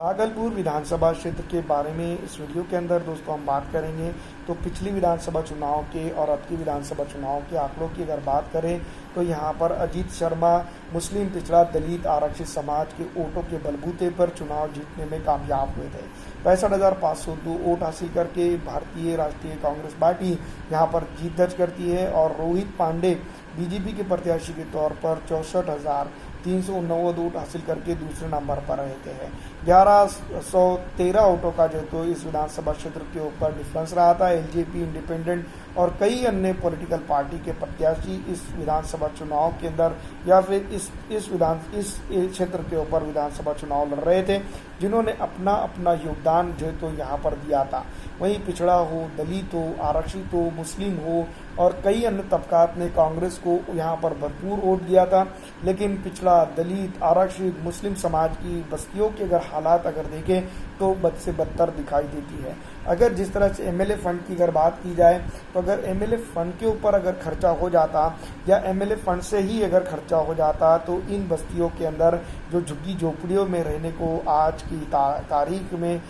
भागलपुर विधानसभा क्षेत्र के बारे में इस वीडियो के अंदर दोस्तों हम बात करेंगे। तो पिछली विधानसभा चुनाव के और अब की विधानसभा चुनाव के आंकड़ों की अगर बात करें तो यहाँ पर अजीत शर्मा मुस्लिम पिछड़ा दलित आरक्षित समाज के वोटों के बलबूते पर चुनाव जीतने में कामयाब हुए थे। 65,502 वोट हासिल करके भारतीय राष्ट्रीय कांग्रेस पार्टी यहाँ पर जीत दर्ज करती है और रोहित पांडे बीजेपी के प्रत्याशी के तौर पर 64,389 वोट हासिल करके दूसरे नंबर पर रहते हैं। 1113 वोटों का जो तो इस विधानसभा क्षेत्र के ऊपर डिफरेंस रहा था। एलजेपी, इंडिपेंडेंट और कई अन्य पॉलिटिकल पार्टी के प्रत्याशी इस विधानसभा चुनाव के अंदर या फिर इस क्षेत्र के ऊपर विधानसभा चुनाव लड़ रहे थे, जिन्होंने अपना अपना योगदान जो तो यहाँ पर दिया था। वहीं पिछड़ा हो, दलित हो, आरक्षित हो, मुस्लिम हो और कई अन्य तबकात ने कांग्रेस को यहाँ पर भरपूर वोट दिया था। लेकिन पिछड़ा, दलित, आरक्षित, मुस्लिम समाज की बस्तियों के अगर हालात अगर देखें तो बद से बदतर दिखाई देती है। अगर जिस तरह से एमएलए फंड की अगर बात की जाए तो अगर एमएलए फंड के ऊपर अगर खर्चा हो जाता या एमएलए फंड से ही अगर खर्चा हो जाता तो इन बस्तियों के अंदर जो झुग्गी झोपड़ियों में रहने को आज की तारीख में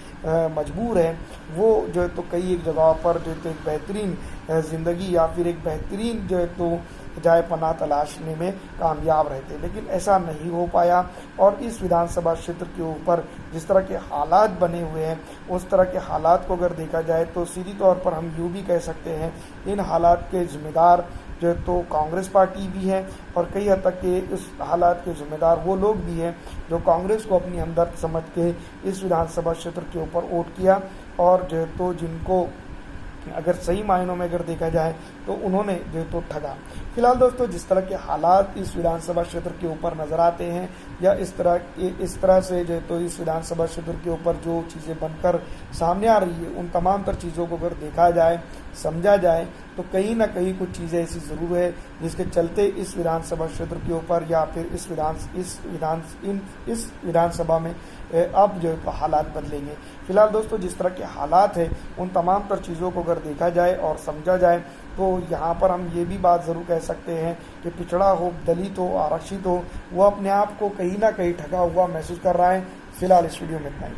मजबूर है, वो जो है तो कई एक जगह पर जो तो एक बेहतरीन ज़िंदगी या फिर एक बेहतरीन जो है तो जाए पनाह तलाशने में कामयाब रहते, लेकिन ऐसा नहीं हो पाया। और इस विधानसभा क्षेत्र के ऊपर जिस तरह के हालात बने हुए हैं, उस तरह के हालात को अगर देखा जाए तो सीधी तौर पर हम यूँ भी कह सकते हैं इन हालात के जिम्मेदार जो है तो कांग्रेस पार्टी भी है और कई हद तक के इस हालात के जिम्मेदार वो लोग भी हैं जो कांग्रेस को अपनी हमदर्द समझ के इस विधानसभा क्षेत्र के ऊपर वोट किया और जो है तो जिनको अगर सही मायनों में अगर देखा जाए तो उन्होंने जो तो ठगा। फिलहाल दोस्तों जिस तरह के हालात इस विधानसभा क्षेत्र के ऊपर नजर आते हैं या इस तरह से जो तो इस विधानसभा क्षेत्र के ऊपर जो चीज़ें बनकर सामने आ रही है, उन तमाम तर चीज़ों को अगर देखा जाए, समझा जाए तो कहीं ना कहीं कुछ चीज़ें ऐसी ज़रूर है जिसके चलते इस विधानसभा क्षेत्र के ऊपर या फिर इस विधानसभा में अब जो है तो हालात बदलेंगे। फिलहाल दोस्तों जिस तरह के हालात है उन तमाम तर चीज़ों को अगर देखा जाए और समझा जाए तो यहाँ पर हम ये भी बात ज़रूर कह सकते हैं कि पिछड़ा हो, दलित हो, आरक्षित हो, वो अपने आप को कहीं ना कहीं ठगा हुआ महसूस कर रहा है। फिलहाल इस वीडियो में इतना ही।